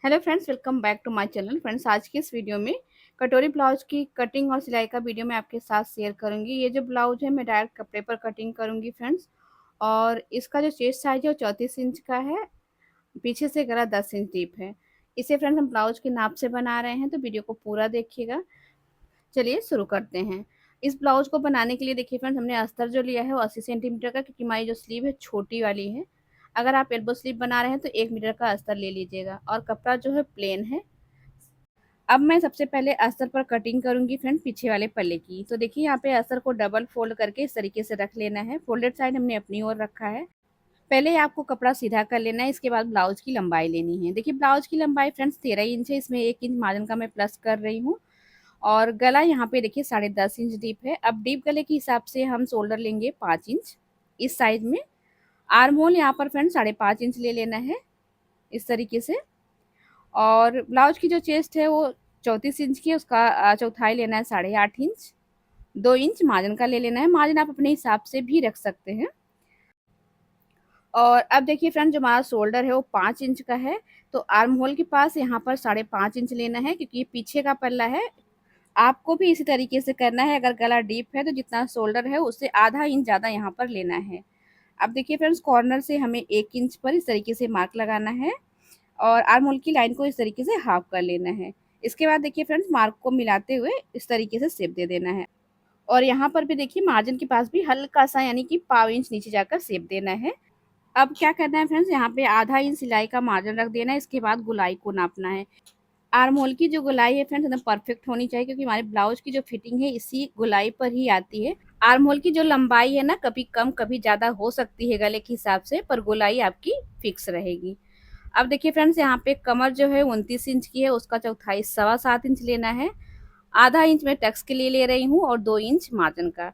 Hello friends, welcome back to my channel. Friends, आज की इस वीडियो में कटोरी ब्लाउज की कटिंग और सिलाई का वीडियो मैं आपके साथ शेयर करूंगी। ये जो ब्लाउज है मैं डायरेक्ट कपड़े पर कटिंग करूंगी फ्रेंड्स। और इसका जो चेस्ट साइज है वो 34 इंच का है। पीछे से गला 10 इंच डीप है। इसे फ्रेंड्स हम ब्लाउज के नाप से बना रहे हैं, तो वीडियो को पूरा देखिएगा। चलिए शुरू करते हैं। इस ब्लाउज को बनाने के लिए देखिए फ्रेंड्स, हमने अस्तर जो लिया है वो 80 सेंटीमीटर का, क्योंकि हमारी जो स्लीव है छोटी वाली है। अगर आप एल्बो स्लीव बना रहे हैं तो 1 मीटर का अस्तर ले लीजिएगा, और कपड़ा जो है प्लेन है। अब मैं सबसे पहले अस्तर पर कटिंग करूंगी फ्रेंड, पीछे वाले पल्ले की। तो देखिए यहाँ पे अस्तर को डबल फोल्ड करके इस तरीके से रख लेना है। फोल्डेड साइड हमने अपनी ओर रखा है। पहले आपको कपड़ा सीधा कर लेना है, इसके बाद ब्लाउज की लंबाई लेनी है। देखिए ब्लाउज की लंबाई फ्रेंड्स 13 इंच है, इसमें 1 इंच मार्जिन का मैं प्लस कर रही हूँ। और गला यहाँ पे देखिए 10.5 इंच डीप है। अब डीप गले के हिसाब से हम शोल्डर लेंगे 5 इंच इस साइज में। आर्म होल यहाँ पर फ्रेंड 5.5 इंच ले लेना है इस तरीके से। और ब्लाउज की जो चेस्ट है वो 34 इंच की है, उसका चौथाई लेना है 8.5 इंच। 2 इंच मार्जिन का ले लेना है। मार्जिन आप अपने हिसाब से भी रख सकते हैं। और अब देखिए फ्रेंड, जो हमारा शोल्डर है वो 5 इंच का है। तो आर्म होल के पास यहाँ पर 5.5 इंच लेना है, क्योंकि ये पीछे का पल्ला है। आपको भी इसी तरीके से करना है। अगर गला डीप है तो जितना शोल्डर है उससे आधा इंच ज़्यादा यहाँ पर लेना है। अब देखिए फ्रेंड्स, कॉर्नर से हमें 1 इंच पर इस तरीके से मार्क लगाना है, और आर्म होल की लाइन को इस तरीके से हाफ कर लेना है। इसके बाद देखिए फ्रेंड्स, मार्क को मिलाते हुए इस तरीके से शेप दे देना है। और यहाँ पर भी देखिए मार्जिन के पास भी हल्का सा यानी कि पाव इंच नीचे जाकर शेप देना है। अब क्या करना है फ्रेंड्स, यहाँ पे आधा इंच सिलाई का मार्जिन रख देना है। इसके बाद गुलाई को नापना है। आर्म होल की जो गुलाई है फ्रेंड्स एकदम परफेक्ट होनी चाहिए, क्योंकि हमारे ब्लाउज की जो फिटिंग है इसी गुलाई पर ही आती है। आर्म होल की जो लंबाई है ना, कभी कम कभी ज़्यादा हो सकती है गले के हिसाब से, पर गुलाई आपकी फिक्स रहेगी। अब देखिए फ्रेंड्स, यहाँ पे कमर जो है 29 इंच की है, उसका चौथाई 7.25 इंच लेना है। आधा इंच मैं टक्स के लिए ले रही हूँ, और 2 इंच मार्जिन का।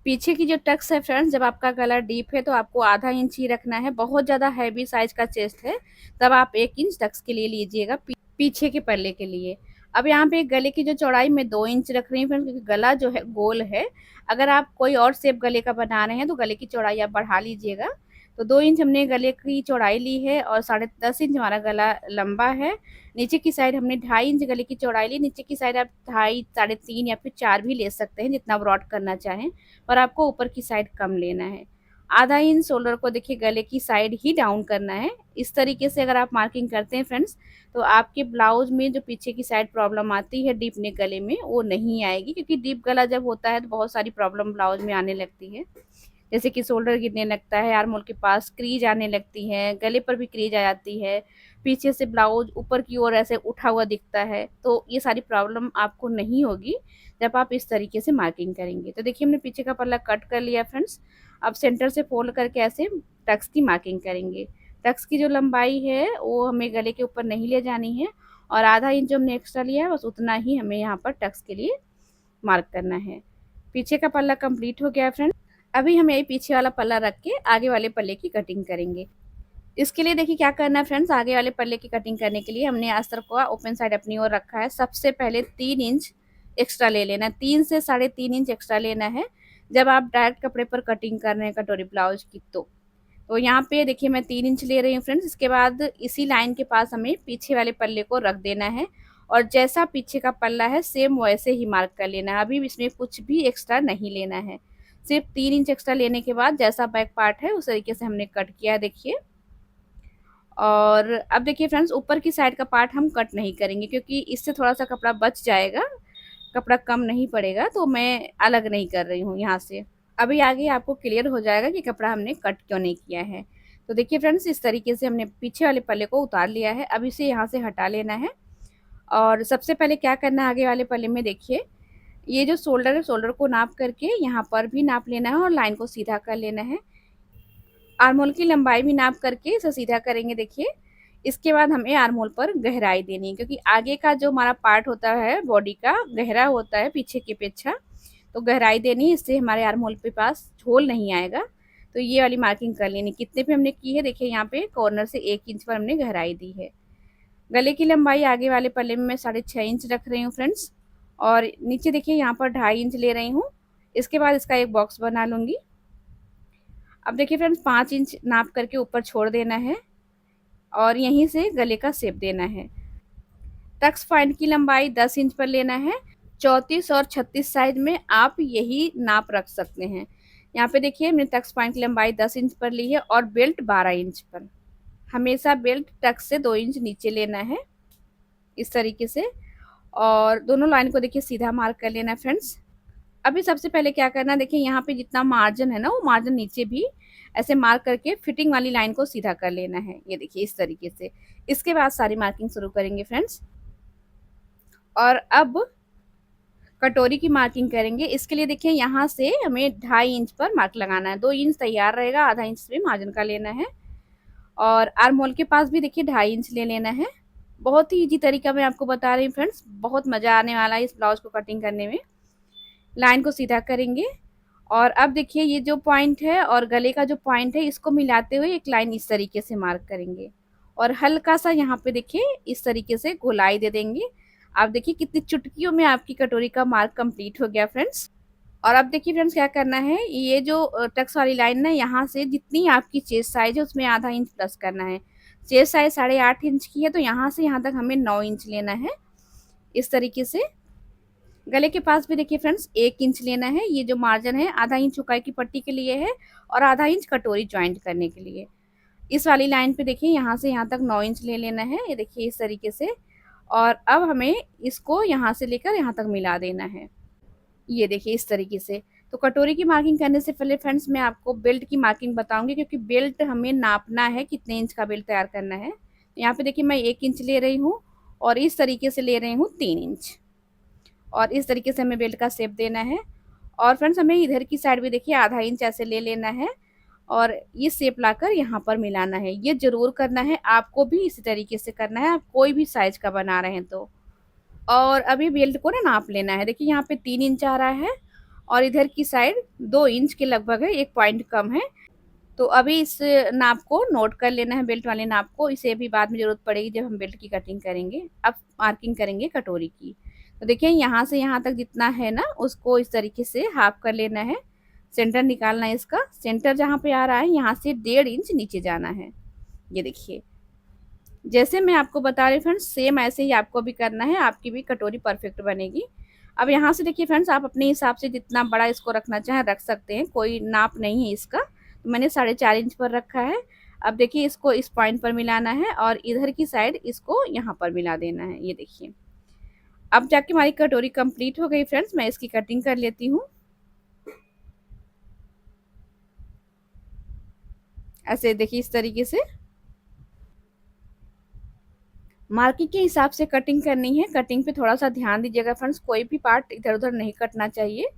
पीछे की जो टक्स है फ्रेंड्स, जब आपका गला डीप है तो आपको आधा इंच ही रखना है। बहुत ज़्यादा हैवी साइज का चेस्ट है तब आप 1 इंच टक्स के लिए लीजिएगा, पीछे के पल्ले के लिए। अब यहाँ पे गले की जो चौड़ाई मैं 2 इंच रख रही हूँ फ्रेंड्स, क्योंकि गला जो है गोल है। अगर आप कोई और शेप गले का बना रहे हैं तो गले की चौड़ाई आप बढ़ा लीजिएगा। तो 2 इंच हमने गले की चौड़ाई ली है, और 10.5 इंच हमारा गला लंबा है। नीचे की साइड हमने 2.5 इंच गले की चौड़ाई ली। नीचे की साइड आप 2.5, 3.5 या फिर 4 भी ले सकते हैं, जितना ब्रॉड करना चाहें। पर आपको ऊपर की साइड कम लेना है। आधा इंच शोल्डर को देखिए गले की साइड ही डाउन करना है। इस तरीके से अगर आप मार्किंग करते हैं फ्रेंड्स, तो आपके ब्लाउज में जो पीछे की साइड प्रॉब्लम आती है डीप नेक गले में, वो नहीं आएगी। क्योंकि डीप गला जब होता है तो बहुत सारी प्रॉब्लम ब्लाउज में आने लगती है, जैसे कि शोल्डर गिरने लगता है, आर्म होल के पास क्रीज आने लगती है, गले पर भी क्रीज आ जाती है, पीछे से ब्लाउज ऊपर की ओर ऐसे उठा हुआ दिखता है। तो ये सारी प्रॉब्लम आपको नहीं होगी जब आप इस तरीके से मार्किंग करेंगे। तो देखिए हमने पीछे का पल्ला कट कर लिया फ्रेंड्स। अब सेंटर से फोल्ड करके ऐसे टक्स की मार्किंग करेंगे। टक्स की जो लंबाई है वो हमें गले के ऊपर नहीं ले जानी है, और आधा इंच जो हमने एक्स्ट्रा लिया है बस उतना ही हमें यहाँ पर टक्स के लिए मार्क करना है। पीछे का पल्ला कंप्लीट हो गया फ्रेंड। अभी हम यही पीछे वाला पल्ला रख के आगे वाले पल्ले की कटिंग करेंगे। इसके लिए देखिए क्या करना है फ्रेंड्स, आगे वाले पल्ले की कटिंग करने के लिए हमने अस्तर को ओपन साइड अपनी ओर रखा है। सबसे पहले 3 इंच एक्स्ट्रा ले लेना है, 3 से 3.5 इंच एक्स्ट्रा लेना है जब आप डायरेक्ट कपड़े पर कटिंग कर रहे हैं कटोरी ब्लाउज की। तो यहाँ पे देखिए मैं 3 इंच ले रही हूँ फ्रेंड्स। इसके बाद इसी लाइन के पास हमें पीछे वाले पल्ले को रख देना है, और जैसा पीछे का पल्ला है सेम वैसे ही मार्क कर लेना है। अभी इसमें कुछ भी एक्स्ट्रा नहीं लेना है। सिर्फ 3 इंच एक्स्ट्रा लेने के बाद जैसा बैक पार्ट है उस तरीके से हमने कट किया है, देखिए। और अब देखिए फ्रेंड्स, ऊपर की साइड का पार्ट हम कट नहीं करेंगे, क्योंकि इससे थोड़ा सा कपड़ा बच जाएगा, कपड़ा कम नहीं पड़ेगा, तो मैं अलग नहीं कर रही हूँ यहाँ से। अभी आगे आपको क्लियर हो जाएगा कि कपड़ा हमने कट क्यों नहीं किया है। तो देखिए फ्रेंड्स, इस तरीके से हमने पीछे वाले पल्ले को उतार लिया है। अब इसे यहाँ से हटा लेना है। और सबसे पहले क्या करना है, आगे वाले पल्ले में देखिए ये जो शोल्डर है, शोल्डर को नाप करके यहाँ पर भी नाप लेना है, और लाइन को सीधा कर लेना है। आर्म होल की लंबाई भी नाप करके इसे सीधा करेंगे, देखिए। इसके बाद हमें आर्म होल पर गहराई देनी है, क्योंकि आगे का जो हमारा पार्ट होता है बॉडी का गहरा होता है पीछे की अपेक्षा। तो गहराई देनी है, इससे हमारे आर्म होल के पास झोल नहीं आएगा। तो ये वाली मार्किंग कर लेनी। कितने पे हमने की है देखिए, यहाँ पे कॉर्नर से 1 इंच पर हमने गहराई दी है। गले की लंबाई आगे वाले पल्ले में मैं 6.5 इंच रख रही हूँ फ्रेंड्स। और नीचे देखिए यहाँ पर 2.5 इंच ले रही हूँ। इसके बाद इसका एक बॉक्स बना लूँगी। अब देखिए फ्रेंड्स, 5 इंच नाप करके ऊपर छोड़ देना है। और यहीं से गले का शेप देना है। टक्स पॉइंट की लंबाई 10 इंच पर लेना है। 34 और 36 साइज में आप यही नाप रख सकते हैं। यहाँ पे देखिए मैंने टक्स पॉइंट की लंबाई 10 इंच पर ली है और बेल्ट 12 इंच पर। हमेशा बेल्ट टक्स से 2 इंच नीचे लेना है इस तरीके से। और दोनों लाइन को देखिए सीधा मार्क कर लेना है फ्रेंड्स। अभी सबसे पहले क्या करना है, देखिए यहाँ पे जितना मार्जिन है ना, वो मार्जिन नीचे भी ऐसे मार्क करके फिटिंग वाली लाइन को सीधा कर लेना है। ये देखिए इस तरीके से। इसके बाद सारी मार्किंग शुरू करेंगे फ्रेंड्स। और अब कटोरी की मार्किंग करेंगे। इसके लिए देखिए यहाँ से हमें 2.5 इंच पर मार्क लगाना है। 2 इंच तैयार रहेगा, आधा इंच भी मार्जिन का लेना है। और आर्म होल के पास भी देखिए 2.5 इंच ले लेना है। बहुत ही इजी तरीका मैं आपको बता रही हूँ फ्रेंड्स, बहुत मज़ा आने वाला है इस ब्लाउज को कटिंग करने में। लाइन को सीधा करेंगे और अब देखिए ये जो पॉइंट है और गले का जो पॉइंट है, इसको मिलाते हुए एक लाइन इस तरीके से मार्क करेंगे। और हल्का सा यहाँ पे देखिए इस तरीके से गोलाई दे देंगे। आप देखिए कितनी चुटकियों में आपकी कटोरी का मार्क कंप्लीट हो गया फ्रेंड्स। और अब देखिए फ्रेंड्स क्या करना है, ये जो टक्स वाली लाइन है, यहाँ से जितनी आपकी चेस्ट साइज है उसमें आधा इंच प्लस करना है। चेस्ट साइज 8.5 इंच की है, तो यहाँ से यहाँ तक हमें 9 इंच लेना है इस तरीके से। गले के पास भी देखिए फ्रेंड्स 1 इंच लेना है। ये जो मार्जिन है आधा इंच चौकाई की पट्टी के लिए है और आधा इंच कटोरी ज्वाइंट करने के लिए। इस वाली लाइन पे देखिए यहाँ से यहाँ तक 9 इंच ले लेना है। ये देखिए इस तरीके से। और अब हमें इसको यहाँ से लेकर यहाँ तक मिला देना है। ये देखिए इस तरीके से। तो कटोरी की मार्किंग करने से पहले फ्रेंड्स मैं आपको बेल्ट की मार्किंग बताऊंगी, क्योंकि बेल्ट हमें नापना है कितने इंच का बेल्ट तैयार करना है। तो यहाँ पे देखिए मैं 1 इंच ले रही हूँ और इस तरीके से ले रही हूँ 3 इंच। और इस तरीके से हमें बेल्ट का शेप देना है। और फ्रेंड्स हमें इधर की साइड भी देखिए आधा इंच ऐसे ले लेना है और ये शेप लाकर यहाँ पर मिलाना है। ये जरूर करना है, आपको भी इसी तरीके से करना है, आप कोई भी साइज का बना रहे हैं तो। और अभी बेल्ट को ना नाप लेना है। देखिए यहाँ पे 3 इंच आ रहा है और इधर की साइड 2 इंच के लगभग है, 1 पॉइंट कम है। तो अभी इस नाप को नोट कर लेना है, बेल्ट वाले नाप को। इसे भी बाद में ज़रूरत पड़ेगी जब हम बेल्ट की कटिंग करेंगे। अब मार्किंग करेंगे कटोरी की। तो देखिए यहाँ से यहाँ तक जितना है ना, उसको इस तरीके से हाफ कर लेना है। सेंटर निकालना है इसका। सेंटर जहाँ पे आ रहा है यहाँ से 1.5 इंच नीचे जाना है। ये देखिए जैसे मैं आपको बता रही फ्रेंड्स, सेम ऐसे ही आपको भी करना है, आपकी भी कटोरी परफेक्ट बनेगी। अब यहाँ से देखिए फ्रेंड्स, आप अपने हिसाब से जितना बड़ा इसको रखना चाहें रख सकते हैं, कोई नाप नहीं है इसका। तो मैंने 4.5 इंच पर रखा है। अब देखिए इसको इस पॉइंट पर मिलाना है और इधर की साइड इसको यहाँ पर मिला देना है। ये देखिए अब जाके हमारी कटोरी कंप्लीट हो गई फ्रेंड्स। मैं इसकी कटिंग कर लेती हूँ ऐसे। देखिए इस तरीके से मार्किंग के हिसाब से कटिंग करनी है। कटिंग पे थोड़ा सा ध्यान दीजिएगा फ्रेंड्स, कोई भी पार्ट इधर उधर नहीं कटना चाहिए।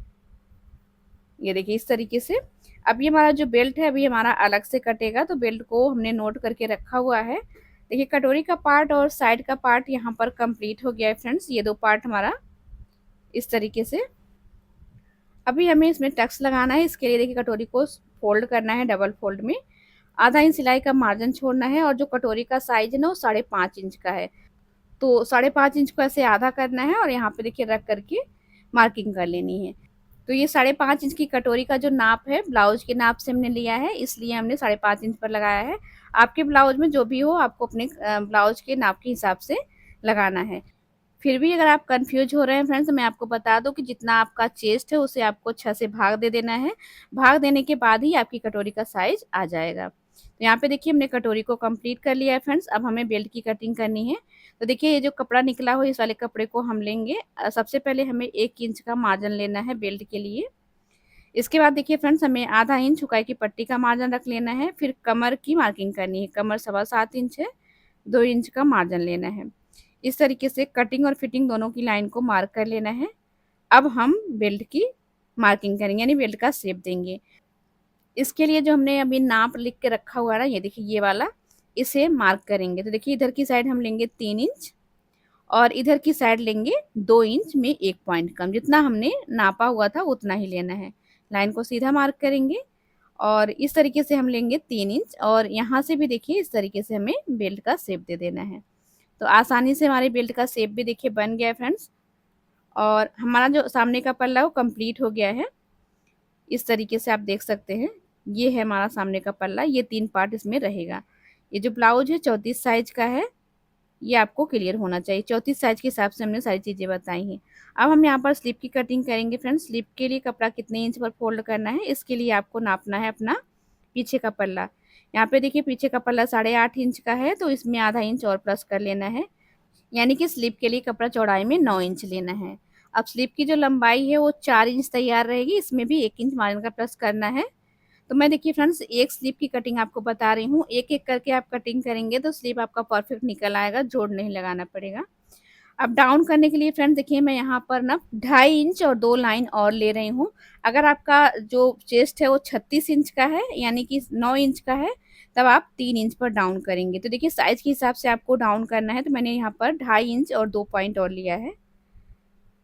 ये देखिए इस तरीके से। अब ये हमारा जो बेल्ट है अभी हमारा अलग से कटेगा, तो बेल्ट को हमने नोट करके रखा हुआ है। देखिए कटोरी का पार्ट और साइड का पार्ट यहाँ पर कंप्लीट हो गया है फ्रेंड्स, ये 2 पार्ट हमारा इस तरीके से। अभी हमें इसमें टक्स लगाना है। इसके लिए देखिए कटोरी को फोल्ड करना है डबल फोल्ड में। आधा इंच सिलाई का मार्जिन छोड़ना है और जो कटोरी का साइज है ना वो 5.5 इंच का है, तो 5.5 इंच को ऐसे आधा करना है और यहाँ पे देखिए रख करके मार्किंग कर लेनी है। तो ये 5.5 इंच की कटोरी का जो नाप है ब्लाउज के नाप से हमने लिया है, इसलिए हमने 5.5 इंच पर लगाया है। आपके ब्लाउज में जो भी हो आपको अपने ब्लाउज के नाप के हिसाब से लगाना है। फिर भी अगर आप कंफ्यूज हो रहे हैं फ्रेंड्स, तो मैं आपको बता दूं कि जितना आपका चेस्ट है उसे आपको 6 से भाग दे देना है। भाग देने के बाद ही आपकी कटोरी का साइज आ जाएगा। तो यहाँ पे देखिए हमने कटोरी को कंप्लीट कर लिया है फ्रेंड्स। अब हमें बेल्ट की कटिंग करनी है। तो देखिए ये जो कपड़ा निकला हो, इस वाले कपड़े को हम लेंगे। सबसे पहले हमें 1 इंच का मार्जिन लेना है बेल्ट के लिए। इसके बाद देखिए फ्रेंड्स हमें आधा इंच चौकाई की पट्टी का मार्जिन रख लेना है। फिर कमर की मार्किंग करनी है। कमर 7.25 इंच है, 2 इंच का मार्जिन लेना है। इस तरीके से कटिंग और फिटिंग दोनों की लाइन को मार्क कर लेना है। अब हम बेल्ट की मार्किंग करेंगे, यानी बेल्ट का शेप देंगे। इसके लिए जो हमने अभी नाप लिख के रखा हुआ है ना, ये देखिए ये वाला, इसे मार्क करेंगे। तो देखिए इधर की साइड हम लेंगे 3 इंच और इधर की साइड लेंगे 2 इंच में 1 पॉइंट कम। जितना हमने नापा हुआ था उतना ही लेना है। लाइन को सीधा मार्क करेंगे और इस तरीके से हम लेंगे 3 इंच और यहाँ से भी देखिए इस तरीके से हमें बेल्ट का शेप दे देना है। तो आसानी से हमारे बेल्ट का शेप भी देखिए बन गया है फ्रेंड्स। और हमारा जो सामने का पल्ला है वो कंप्लीट हो गया है। इस तरीके से आप देख सकते हैं, ये है हमारा सामने का पल्ला। ये 3 पार्ट इसमें रहेगा। ये जो ब्लाउज है 34 साइज का है, ये आपको क्लियर होना चाहिए। 34 साइज के हिसाब से हमने सारी चीज़ें बताई हैं। अब हम यहाँ पर स्लीव की कटिंग करेंगे फ्रेंड्स। स्लीव के लिए कपड़ा कितने इंच पर फोल्ड करना है, इसके लिए आपको नापना है अपना पीछे का पल्ला। यहाँ पे देखिए पीछे का पल्ला 8.5 इंच का है, तो इसमें आधा इंच और प्लस कर लेना है, यानी कि स्लीव के लिए कपड़ा चौड़ाई में 9 इंच लेना है। अब स्लीव की जो लंबाई है वो 4 इंच तैयार रहेगी, इसमें भी 1 इंच मार्जिन का प्लस करना है। तो मैं देखिए फ्रेंड्स एक स्लीव की कटिंग आपको बता रही हूँ, एक एक करके आप कटिंग करेंगे तो स्लीव आपका परफेक्ट निकल आएगा, जोड़ नहीं लगाना पड़ेगा। अब डाउन करने के लिए फ्रेंड्स देखिए मैं यहाँ पर ना 2.5 इंच और 2 लाइन और ले रही हूँ। अगर आपका जो चेस्ट है वो 36 इंच का है, यानी कि 9 इंच का है, तब आप 3 इंच पर डाउन करेंगे। तो देखिए साइज के हिसाब से आपको डाउन करना है, तो मैंने यहाँ पर 2.5 इंच और 2 पॉइंट और लिया है।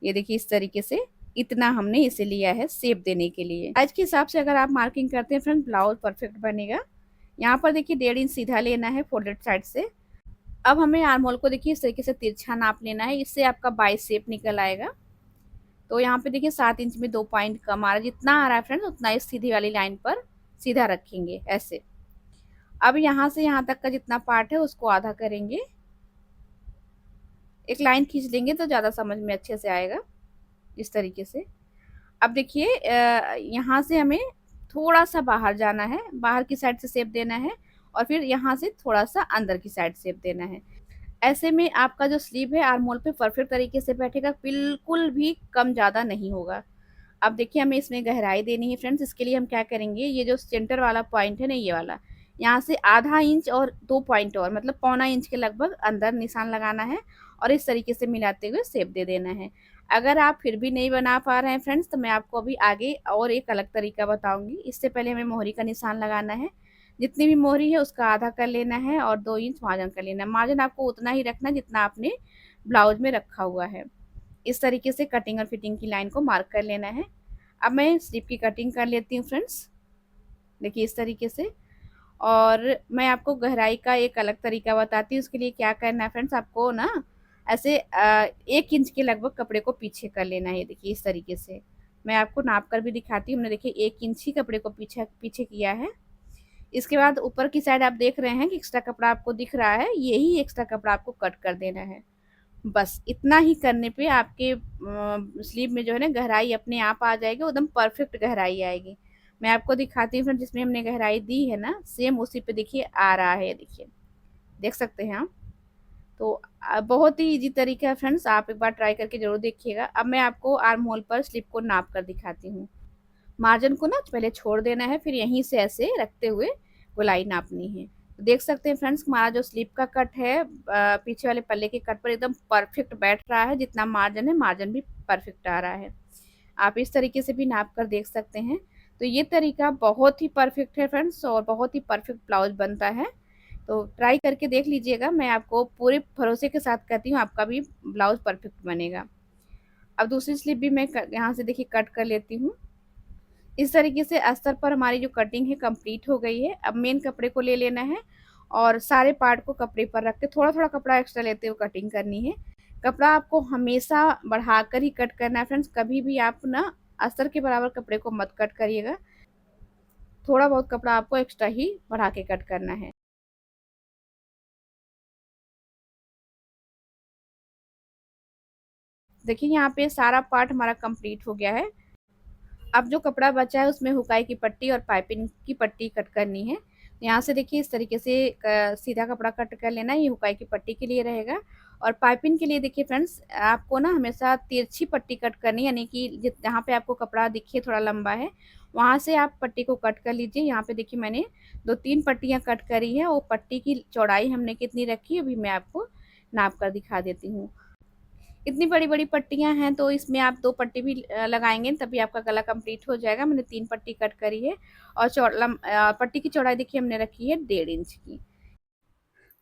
ये देखिए इस तरीके से इतना हमने इसे लिया है शेप देने के लिए। साइज के हिसाब से अगर आप मार्किंग करते हैं फ्रेंड, ब्लाउज परफेक्ट बनेगा। यहाँ पर देखिए 1.5 इंच सीधा लेना है फोल्डेड साइड से। अब हमें आर्म होल को देखिए इस तरीके से तिरछा नाप लेना है, इससे आपका बाई शेप निकल आएगा। तो यहाँ पे देखिए 7 इंच में 2 पॉइंट कम आ रहा है, जितना आ रहा है फ्रेंड्स उतना इस सीधी वाली लाइन पर सीधा रखेंगे ऐसे। अब यहाँ से यहाँ तक का जितना पार्ट है उसको आधा करेंगे, एक लाइन खींच लेंगे तो ज़्यादा समझ में अच्छे से आएगा इस तरीके से। अब देखिए यहाँ से हमें थोड़ा सा बाहर जाना है, बाहर की साइड से शेप देना है, और फिर यहाँ से थोड़ा सा अंदर की साइड शेप देना है। ऐसे में आपका जो स्लीव है आर्म होल पे परफेक्ट तरीके से बैठेगा, बिल्कुल भी कम ज़्यादा नहीं होगा। अब देखिए हमें इसमें गहराई देनी है फ्रेंड्स, इसके लिए हम क्या करेंगे, ये जो सेंटर वाला पॉइंट है ना, ये वाला, यहाँ से आधा इंच और 2 पॉइंट और मतलब पौना इंच के लगभग अंदर निशान लगाना है, और इस तरीके से मिलाते हुए शेप दे देना है। अगर आप फिर भी नहीं बना पा रहे हैं फ्रेंड्स, तो मैं आपको अभी आगे और एक अलग तरीका बताऊंगी। इससे पहले हमें मोहरी का निशान लगाना है। जितनी भी मोहरी है उसका आधा कर लेना है, और 2 इंच मार्जिन कर लेना है। मार्जिन आपको उतना ही रखना है जितना आपने ब्लाउज में रखा हुआ है। इस तरीके से कटिंग और फिटिंग की लाइन को मार्क कर लेना है। अब मैं स्लीव की कटिंग कर लेती हूँ फ्रेंड्स, देखिए इस तरीके से। और मैं आपको गहराई का एक अलग तरीका बताती हूँ। उसके लिए क्या करना है फ्रेंड्स, आपको ना ऐसे 1 इंच के लगभग कपड़े को पीछे कर लेना है। देखिए इस तरीके से मैं आपको नाप कर भी दिखाती हूँ। हमने देखिए 1 इंच ही कपड़े को पीछे पीछे किया है। इसके बाद ऊपर की साइड आप देख रहे हैं कि एक्स्ट्रा कपड़ा आपको दिख रहा है, यही एक्स्ट्रा कपड़ा आपको कट कर देना है। बस इतना ही करने पे आपके स्लीव में जो है ना गहराई अपने आप आ जाएगी, एकदम परफेक्ट गहराई आएगी। मैं आपको दिखाती हूँ फ्रेंड, जिसमें हमने गहराई दी है ना, सेम उसी पे देखिए आ रहा है, देखिए देख सकते हैं आप। तो बहुत ही इजी तरीका है फ्रेंड्स, आप एक बार ट्राई करके जरूर देखिएगा। अब मैं आपको आर्म होल पर स्लीव को नाप कर दिखाती हूँ। मार्जिन को ना पहले छोड़ देना है, फिर यहीं से ऐसे रखते हुए गोलाई नापनी है। तो देख सकते हैं फ्रेंड्स, हमारा जो स्लीव का कट है पीछे वाले पल्ले के कट पर एकदम परफेक्ट बैठ रहा है। जितना मार्जिन है मार्जिन भी परफेक्ट आ रहा है। आप इस तरीके से भी नाप कर देख सकते हैं। तो ये तरीका बहुत ही परफेक्ट है फ्रेंड्स, और बहुत ही परफेक्ट ब्लाउज बनता है। तो ट्राई करके देख लीजिएगा, मैं आपको पूरे भरोसे के साथ कहती हूँ आपका भी ब्लाउज परफेक्ट बनेगा। अब दूसरी स्लीव भी मैं यहाँ से देखिए कट कर लेती हूँ। इस तरीके से अस्तर पर हमारी जो कटिंग है कंप्लीट हो गई है। अब मेन कपड़े को ले लेना है, और सारे पार्ट को कपड़े पर रख के थोड़ा थोड़ा कपड़ा एक्स्ट्रा लेते हुए कटिंग करनी है। कपड़ा आपको हमेशा बढ़ाकर ही कट करना है फ्रेंड्स, कभी भी आप ना अस्तर के बराबर कपड़े को मत कट करिएगा। थोड़ा बहुत कपड़ा आपको एक्स्ट्रा ही बढ़ा के कट करना है। देखिए यहाँ पे सारा पार्ट हमारा कंप्लीट हो गया है। अब जो कपड़ा बचा है उसमें हुकाई की पट्टी और पाइपिंग की पट्टी कट करनी है। यहाँ से देखिए इस तरीके से सीधा कपड़ा कट कर लेना है, ये हुकाई की पट्टी के लिए रहेगा। और पाइपिंग के लिए देखिए फ्रेंड्स, आपको ना हमेशा तिरछी पट्टी कट करनी है, यानी कि जहाँ पे आपको कपड़ा दिखे थोड़ा लंबा है वहाँ से आप पट्टी को कट कर लीजिए। यहाँ पे देखिए मैंने 2-3 पट्टियाँ कट करी है, वो पट्टी की चौड़ाई हमने कितनी रखी है अभी मैं आपको नाप कर दिखा देती हूँ। इतनी बड़ी-बड़ी पट्टियाँ हैं तो इसमें आप 2 पट्टी भी लगाएँगे तभी आपका गला कंप्लीट हो जाएगा। मैंने 3 पट्टी कट करी है, और पट्टी की चौड़ाई देखिए हमने रखी है 1.5 इंच की।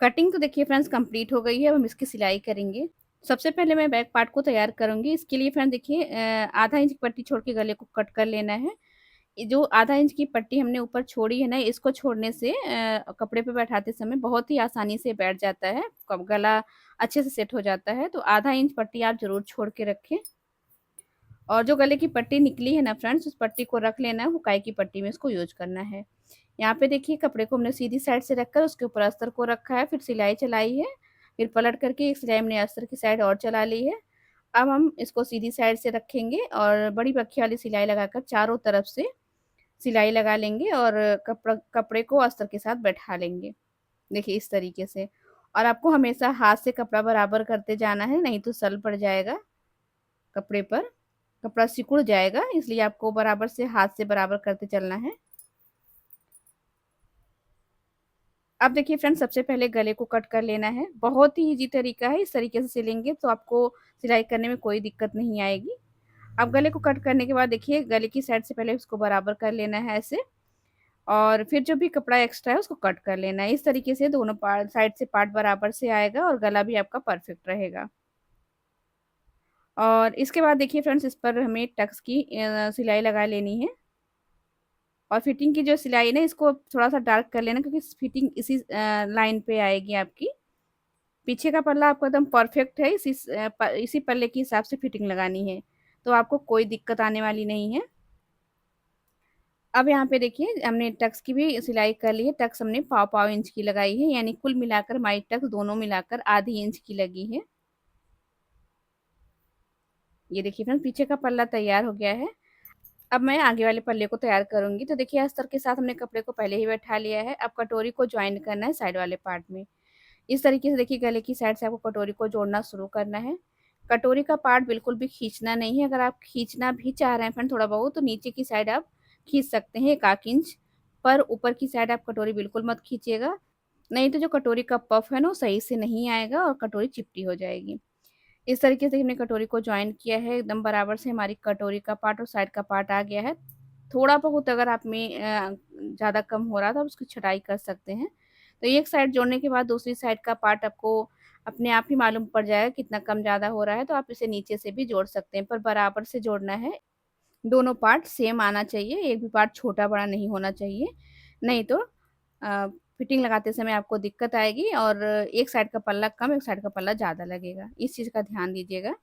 कटिंग तो देखिए फ्रेंड्स कंप्लीट हो गई है, अब हम इसकी सिलाई करेंगे। सबसे पहले मैं बैक पार्ट को तैयार करूँगी। इसके लिए फ्रेंड्स देखिए आधा इंच की पट्टी छोड़ के गले को कट कर लेना है। ये जो आधा इंच की पट्टी हमने ऊपर छोड़ी है ना, इसको छोड़ने से कपड़े पे बैठाते समय बहुत ही आसानी से बैठ जाता है, कब गला अच्छे से सेट हो जाता है। तो आधा इंच पट्टी आप ज़रूर छोड़ के रखें। और जो गले की पट्टी निकली है ना फ्रेंड्स, उस पट्टी को रख लेना है, हुकाई की पट्टी में इसको यूज़ करना है। यहाँ पे देखिए कपड़े को हमने सीधी साइड से रखकर उसके ऊपर अस्तर को रखा है, फिर सिलाई चलाई है, फिर पलट करके एक सिलाई हमने अस्तर की साइड और चला ली है। अब हम इसको सीधी साइड से रखेंगे और बड़ी बक्खी वाली सिलाई लगाकर चारों तरफ से सिलाई लगा लेंगे और कपड़े को अस्तर के साथ बैठा लेंगे। देखिए इस तरीके से। और आपको हमेशा हाथ से कपड़ा बराबर करते जाना है, नहीं तो सल पड़ जाएगा कपड़े पर, कपड़ा सिकुड़ जाएगा, इसलिए आपको बराबर से हाथ से बराबर करते चलना है। अब देखिए फ्रेंड्स, सबसे पहले गले को कट कर लेना है। बहुत ही ईज़ी तरीका है, इस तरीके से सिलेंगे तो आपको सिलाई करने में कोई दिक्कत नहीं आएगी। अब गले को कट करने के बाद देखिए गले की साइड से पहले उसको बराबर कर लेना है ऐसे, और फिर जो भी कपड़ा एक्स्ट्रा है उसको कट कर लेना है। इस तरीके से दोनों पार्ट साइड से पार्ट बराबर से आएगा और गला भी आपका परफेक्ट रहेगा। और इसके बाद देखिए फ्रेंड्स, इस पर हमें टक्स की सिलाई लगा लेनी है। और फिटिंग की जो सिलाई है ना, इसको थोड़ा-सा डार्क कर लेना, क्योंकि फिटिंग इसी लाइन पे आएगी आपकी। पीछे का पल्ला आपका एकदम परफेक्ट है, इसी पल्ले के हिसाब से फिटिंग लगानी है, तो आपको कोई दिक्कत आने वाली नहीं है। अब यहाँ पे देखिए हमने टक्स की भी सिलाई कर ली है। टक्स हमने पाव-पाव इंच की लगाई है, यानी कुल मिलाकर हमारी टक्स दोनों मिलाकर आधी इंच की लगी है। ये देखिए फ्रेंड्स, पीछे का पल्ला तैयार हो गया है। अब मैं आगे वाले पल्ले को तैयार करूँगी। तो देखिए अस्तर के साथ हमने कपड़े को पहले ही बैठा लिया है। अब कटोरी को जॉइन करना है साइड वाले पार्ट में। इस तरीके से देखिए गले की साइड से आपको कटोरी को जोड़ना शुरू करना है। कटोरी का पार्ट बिल्कुल भी खींचना नहीं है। अगर आप खींचना भी चाह रहे हैं फ्रेंड थोड़ा बहुत, तो नीचे की साइड आप खींच सकते हैं 1 आध इंच, पर ऊपर की साइड आप कटोरी बिल्कुल मत खींचिएगा। नहीं तो जो कटोरी का पफ है ना, वो सही से नहीं आएगा और कटोरी चिपटी हो जाएगी। इस तरीके से हमने कटोरी को जॉइन किया है, एकदम बराबर से हमारी कटोरी का पार्ट और साइड का पार्ट आ गया है। थोड़ा बहुत अगर आप में ज़्यादा कम हो रहा था, आप उसकी छँटाई कर सकते हैं। तो एक साइड जोड़ने के बाद दूसरी साइड का पार्ट आपको अपने आप ही मालूम पड़ जाएगा कितना कम ज़्यादा हो रहा है, तो आप इसे नीचे से भी जोड़ सकते हैं, पर बराबर से जोड़ना है। दोनों पार्ट सेम आना चाहिए, एक भी पार्ट छोटा-बड़ा नहीं होना चाहिए, नहीं तो फिटिंग लगाते समय आपको दिक्कत आएगी और एक साइड का पल्ला कम, एक साइड का पल्ला ज़्यादा लगेगा। इस चीज़ का ध्यान दीजिएगा।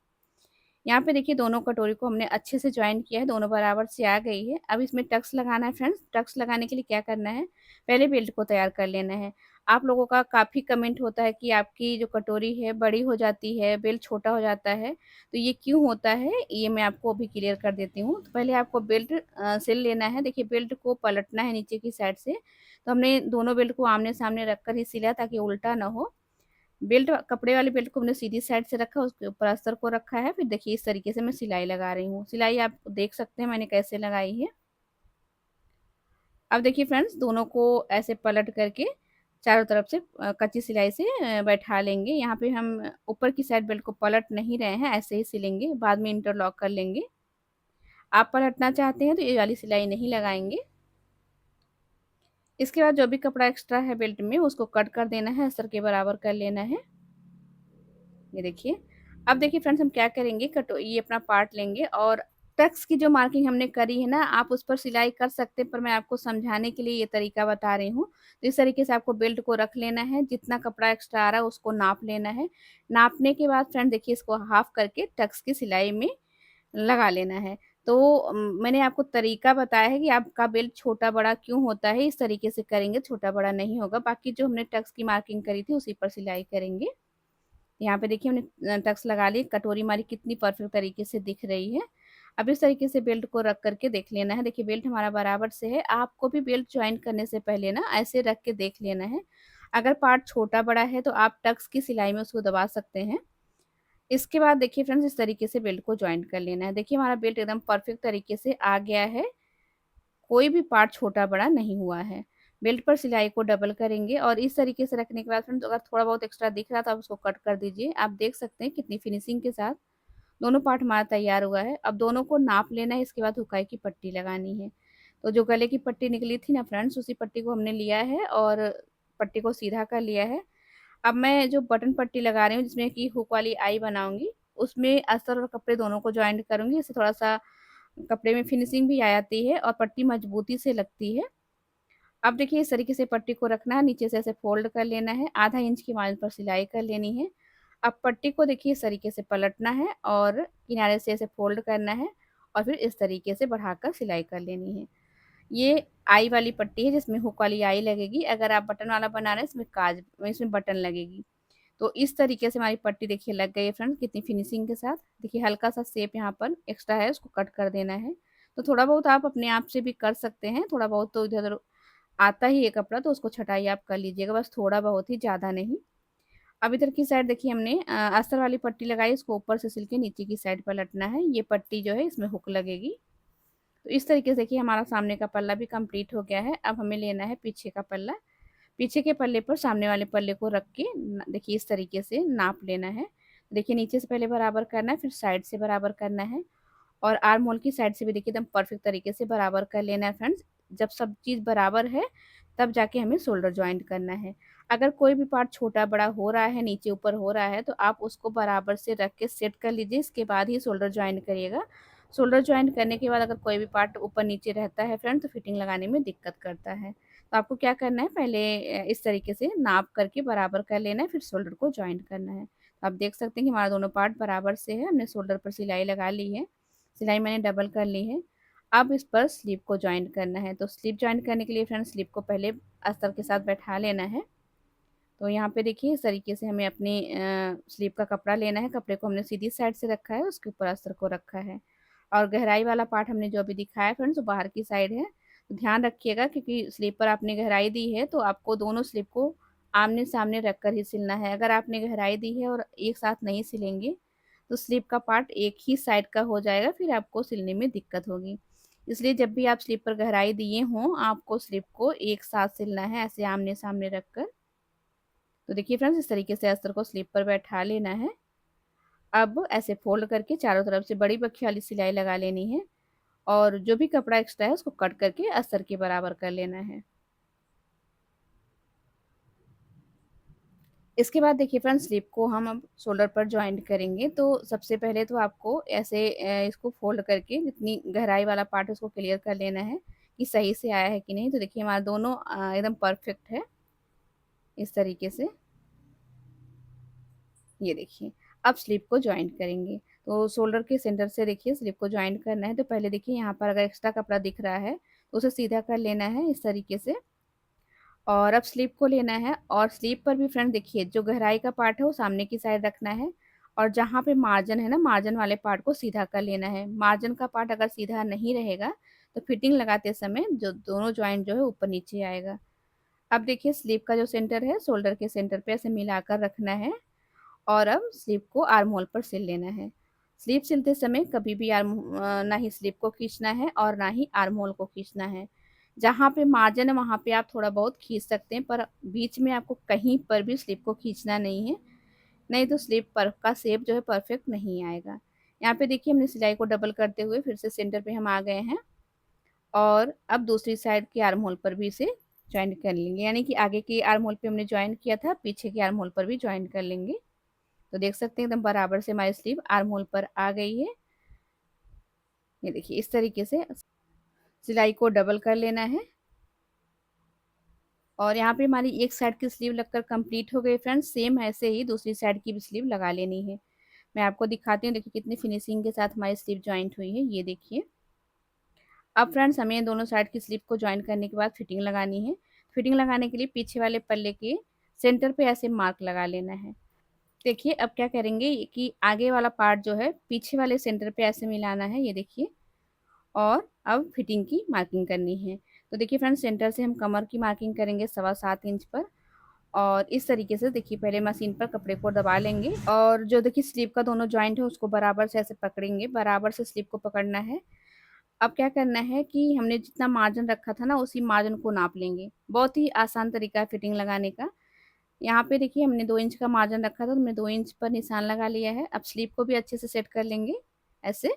यहाँ पे देखिए दोनों कटोरी को हमने अच्छे से जॉइन किया है, दोनों बराबर से आ गई है। अब इसमें टक्स लगाना है फ्रेंड्स। टक्स लगाने के लिए क्या करना है, पहले बेल्ट को तैयार कर लेना है। आप लोगों का काफ़ी कमेंट होता है कि आपकी जो कटोरी है बड़ी हो जाती है, बेल्ट छोटा हो जाता है, तो ये क्यों होता है, ये मैं आपको अभी क्लियर कर देती हूँ। तो पहले आपको बेल्ट सिल लेना है। देखिए बेल्ट को पलटना है नीचे की साइड से, तो हमने दोनों बेल्ट को आमने-सामने रखकर ही सिला ताकि उल्टा ना हो। बेल्ट कपड़े वाली बेल्ट को हमने सीधी साइड से रखा, उसके ऊपर अस्तर को रखा है। फिर देखिए इस तरीके से मैं सिलाई लगा रही हूँ। सिलाई आप देख सकते हैं मैंने कैसे लगाई है। अब देखिए फ्रेंड्स, दोनों को ऐसे पलट करके चारों तरफ से कच्ची सिलाई से बैठा लेंगे। यहाँ पे हम ऊपर की साइड बेल्ट को पलट नहीं रहे हैं, ऐसे ही सिलेंगे, बाद में इंटरलॉक कर लेंगे। आप पलटना चाहते हैं तो ये वाली सिलाई नहीं लगाएँगे। इसके बाद जो भी कपड़ा एक्स्ट्रा है बेल्ट में, उसको कट कर देना है, अस्तर के बराबर कर लेना है। ये देखिए। अब देखिए फ्रेंड्स, हम क्या करेंगे, ये अपना पार्ट लेंगे और टक्स की जो मार्किंग हमने करी है ना, आप उस पर सिलाई कर सकते हैं, पर मैं आपको समझाने के लिए ये तरीका बता रही हूँ। तो इस तरीके से आपको बेल्ट को रख लेना है, जितना कपड़ा एक्स्ट्रा आ रहा है उसको नाप लेना है। नापने के बाद फ्रेंड देखिए इसको हाफ करके टक्स की सिलाई में लगा लेना है। तो मैंने आपको तरीका बताया है कि आपका बेल्ट छोटा-बड़ा क्यों होता है, इस तरीके से करेंगे छोटा-बड़ा नहीं होगा। बाकी जो हमने टक्स की मार्किंग करी थी उसी पर सिलाई करेंगे। यहाँ पे देखिए हमने टक्स लगा ली, कटोरी हमारी कितनी परफेक्ट तरीके से दिख रही है। अब इस तरीके से बेल्ट को रख कर के देख लेना है। देखिए बेल्ट हमारा बराबर से है। आपको भी बेल्ट जॉइन करने से पहले ना ऐसे रख के देख लेना है। अगर पार्ट छोटा-बड़ा है तो आप टक्स की सिलाई में उसको दबा सकते हैं। इसके बाद देखिए फ्रेंड्स, इस तरीके से बेल्ट को जॉइन कर लेना है। देखिए हमारा बेल्ट एकदम परफेक्ट तरीके से आ गया है। कोई भी पार्ट छोटा-बड़ा नहीं हुआ है। बेल्ट पर सिलाई को डबल करेंगे और इस तरीके से रखने के बाद फ्रेंड्स, अगर थोड़ा बहुत एक्स्ट्रा दिख रहा तो आप उसको कट कर दीजिए। आप देख सकते हैं कितनी फिनिशिंग के साथ दोनों पार्ट हमारा तैयार हुआ है। अब दोनों को नाप लेना है, इसके बाद हुकाई की पट्टी लगानी है। तो जो गले की पट्टी निकली थी ना फ्रेंड्स, उसी पट्टी को हमने लिया है और पट्टी को सीधा कर लिया है। अब मैं जो बटन पट्टी लगा रही हूँ, जिसमें कि हुक वाली आई बनाऊँगी, उसमें अस्तर और कपड़े दोनों को जॉइंट करूँगी। इससे थोड़ा-सा कपड़े में फिनिशिंग भी आ जाती है और पट्टी मजबूती से लगती है। अब देखिए इस तरीके से पट्टी को रखना है, नीचे से ऐसे फ़ोल्ड कर लेना है, आधा इंच की मार्जिन पर सिलाई कर लेनी है। अब पट्टी को देखिए इस तरीके से पलटना है और किनारे से ऐसे फ़ोल्ड करना है और फिर इस तरीके से बढ़ाकर सिलाई कर लेनी है। ये आई वाली पट्टी है जिसमें हुक वाली आई लगेगी। अगर आप बटन वाला बना रहे हैं इसमें इसमें बटन लगेगी। तो इस तरीके से हमारी पट्टी देखिए लग गई है फ्रेंड्स, कितनी फिनिशिंग के साथ। देखिए हल्का सा शेप यहाँ पर एक्स्ट्रा है, उसको कट कर देना है। तो थोड़ा बहुत आप अपने आप से भी कर सकते हैं, थोड़ा बहुत तो इधर उधर आता ही है कपड़ा, तो उसको छटाई आप कर लीजिएगा, बस थोड़ा बहुत ही, ज़्यादा नहीं। अब इधर की साइड देखिए हमने अस्तर वाली पट्टी लगाई, इसको ऊपर से सिल के नीचे की साइड पर लटना है। ये पट्टी जो है इसमें हुक लगेगी। तो इस तरीके से देखिए हमारा सामने का पल्ला भी कंप्लीट हो गया है। अब हमें लेना है पीछे का पल्ला। पीछे के पल्ले पर सामने वाले पल्ले को रख के देखिए इस तरीके से नाप लेना है। देखिए नीचे से पहले बराबर करना है, फिर साइड से बराबर करना है, और आर्म होल की साइड से भी देखिए एकदम परफेक्ट तरीके से बराबर कर लेना है फ्रेंड्स। जब सब चीज़ बराबर है तब जाके हमें शोल्डर जॉइंट करना है। अगर कोई भी पार्ट छोटा बड़ा हो रहा है, नीचे ऊपर हो रहा है, तो आप उसको बराबर से रख के सेट कर लीजिए, इसके बाद ही शोल्डर जॉइंट करिएगा। शोल्डर जॉइंट करने के बाद अगर कोई भी पार्ट ऊपर नीचे रहता है फ्रेंड, तो फिटिंग लगाने में दिक्कत करता है। तो आपको क्या करना है, पहले इस तरीके से नाप करके बराबर कर लेना है, फिर शोल्डर को जॉइंट करना है। तो आप देख सकते हैं कि हमारा दोनों पार्ट बराबर से है। हमने शोल्डर पर सिलाई लगा ली है, सिलाई मैंने डबल कर ली है। अब इस पर स्लीव को जॉइंट करना है। तो स्लीव जॉइंट करने के लिए फ्रेंड स्लीव को पहले अस्तर के साथ बैठा लेना है। तो यहाँ पे देखिए इस तरीके से हमें अपनी स्लीव का कपड़ा लेना है। कपड़े को हमने सीधी साइड से रखा है, उसके ऊपर अस्तर को रखा है, और गहराई वाला पार्ट हमने जो अभी दिखाया है फ्रेंड्स वो बाहर की साइड है। तो ध्यान रखिएगा, क्योंकि स्लीव पर आपने गहराई दी है तो आपको दोनों स्लीव को आमने सामने रख कर ही सिलना है। अगर आपने गहराई दी है और एक साथ नहीं सिलेंगे तो स्लीव का पार्ट एक ही साइड का हो जाएगा, फिर आपको सिलने में दिक्कत होगी। इसलिए जब भी आप स्लीव पर गहराई दिए हों, आपको स्लीव को एक साथ सिलना है, ऐसे आमने सामने रखकर। तो देखिए फ्रेंड्स इस तरीके से अस्तर को स्लीव पर बैठा लेना है। अब ऐसे फोल्ड करके चारों तरफ से बड़ी बक्खी वाली सिलाई लगा लेनी है, और जो भी कपड़ा एक्स्ट्रा है उसको कट करके अस्तर के बराबर कर लेना है। इसके बाद देखिए फ्रेंड्स स्लीव को हम अब शोल्डर पर जॉइंट करेंगे। तो सबसे पहले तो आपको ऐसे इसको फोल्ड करके जितनी गहराई वाला पार्ट है उसको क्लियर कर लेना है कि सही से आया है कि नहीं। तो देखिए हमारा दोनों एकदम परफेक्ट है इस तरीके से। ये देखिए अब स्लीव को जॉइंट करेंगे। तो शोल्डर के सेंटर से देखिए स्लीव को जॉइंट करना है। तो पहले देखिए यहाँ पर अगर एक्स्ट्रा कपड़ा दिख रहा है तो उसे सीधा कर लेना है इस तरीके से, और अब स्लीव को लेना है। और स्लीव पर भी फ्रेंड देखिए जो गहराई का पार्ट है वो सामने की साइड रखना है, और जहाँ पे मार्जिन है ना, मार्जिन वाले पार्ट को सीधा कर लेना है। मार्जिन का पार्ट अगर सीधा नहीं रहेगा तो फिटिंग लगाते समय जो दोनों जॉइंट जो है ऊपर नीचे आएगा। अब देखिए स्लीव का जो सेंटर है शोल्डर के सेंटर पे ऐसे मिलाकर रखना है, और अब स्लीव को आर्म होल पर सिल लेना है। स्लीव सिलते समय कभी भी ना ही स्लीव को खींचना है और ना ही आर्म होल को खींचना है। जहाँ पे मार्जिन है वहाँ पे आप थोड़ा बहुत खींच सकते हैं, पर बीच में आपको कहीं पर भी स्लीव को खींचना नहीं है, नहीं तो स्लीव पर का शेप जो है परफेक्ट नहीं आएगा। यहाँ पे देखिए हमने सिलाई को डबल करते हुए फिर से सेंटर पे हम आ गए हैं, और अब दूसरी साइड के आर्म होल पर भी इसे ज्वाइंट कर लेंगे। यानी कि आगे के आर्म होल पे हमने ज्वाइंट किया था, पीछे के आर्म होल पर भी ज्वाइंट कर लेंगे। तो देख सकते हैं एकदम बराबर से हमारी स्लीव आर्म होल पर आ गई है। ये देखिए इस तरीके से सिलाई को डबल कर लेना है, और यहाँ पे हमारी एक साइड की स्लीव लगकर कंप्लीट हो गई फ्रेंड्स। सेम ऐसे ही दूसरी साइड की भी स्लीव लगा लेनी है। मैं आपको दिखाती हूँ, देखिए कितनी फिनिशिंग के साथ हमारी स्लीव ज्वाइंट हुई है, ये देखिए। अब फ्रेंड्स हमें दोनों साइड की स्लीव को ज्वाइंट करने के बाद फिटिंग लगानी है। फिटिंग लगाने के लिए पीछे वाले पल्ले के सेंटर पे ऐसे मार्क लगा लेना है। देखिए अब क्या करेंगे कि आगे वाला पार्ट जो है पीछे वाले सेंटर पे ऐसे मिलाना है, ये देखिए, और अब फिटिंग की मार्किंग करनी है। तो देखिए फ्रेंड्स सेंटर से हम कमर की मार्किंग करेंगे 7.25 इंच पर, और इस तरीके से देखिए पहले मशीन पर कपड़े को दबा लेंगे, और जो देखिए स्लीव का दोनों जॉइंट है उसको बराबर से ऐसे पकड़ेंगे, बराबर से स्लीव को पकड़ना है। अब क्या करना है कि हमने जितना मार्जिन रखा था ना उसी मार्जिन को नाप लेंगे। बहुत ही आसान तरीका है फिटिंग लगाने का। यहाँ पे देखिए हमने 2 इंच का मार्जिन रखा था, तो हमने 2 इंच पर निशान लगा लिया है। अब स्लीव को भी अच्छे से सेट कर लेंगे ऐसे,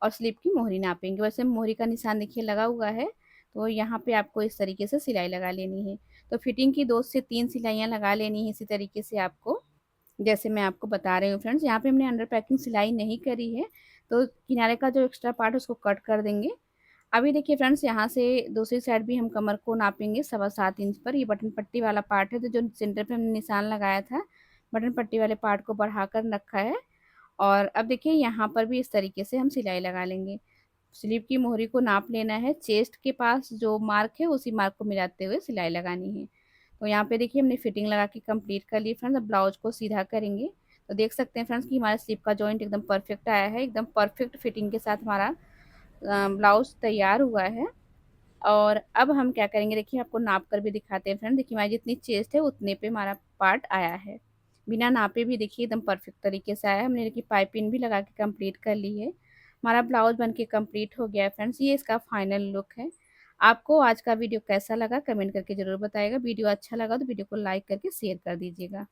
और स्लीव की मोहरी नापेंगे। वैसे मोहरी का निशान देखिए लगा हुआ है, तो यहाँ पे आपको इस तरीके से सिलाई लगा लेनी है। तो फिटिंग की 2 से 3 सिलाइयाँ लगा लेनी है इसी तरीके से आपको, जैसे मैं आपको बता रही हूँ फ्रेंड्स। यहाँ पे हमने अंडर पैकिंग सिलाई नहीं करी है, तो किनारे का जो एक्स्ट्रा पार्ट है उसको कट कर देंगे। अभी देखिए फ्रेंड्स यहाँ से दूसरी साइड भी हम कमर को नापेंगे 7.25 इंच पर। ये बटन पट्टी वाला पार्ट है, तो जो सेंटर पे हमने निशान लगाया था बटन पट्टी वाले पार्ट को बढ़ाकर रखा है। और अब देखिए यहाँ पर भी इस तरीके से हम सिलाई लगा लेंगे। स्लीव की मोहरी को नाप लेना है, चेस्ट के पास जो मार्क है उसी मार्क को मिलाते हुए सिलाई लगानी है। तो यहाँ पे देखिए हमने फिटिंग लगा के कंप्लीट कर ली फ्रेंड्स। अब ब्लाउज को सीधा करेंगे तो देख सकते हैं फ्रेंड्स कि हमारा स्लीव का जॉइंट एकदम परफेक्ट आया है, एकदम परफेक्ट फिटिंग के साथ हमारा ब्लाउज तैयार हुआ है। और अब हम क्या करेंगे, देखिए आपको नाप कर भी दिखाते हैं फ्रेंड। देखिए हमारी जितनी चेस्ट है उतने पे हमारा पार्ट आया है, बिना नापे भी देखिए एकदम परफेक्ट तरीके से आया है। हमने देखिए पाइपिंग भी लगा के कंप्लीट कर ली है। हमारा ब्लाउज बन के कंप्लीट हो गया है फ्रेंड्स। ये इसका फाइनल लुक है। आपको आज का वीडियो कैसा लगा कमेंट करके ज़रूर बताइएगा। वीडियो अच्छा लगा तो वीडियो को लाइक करके शेयर कर दीजिएगा।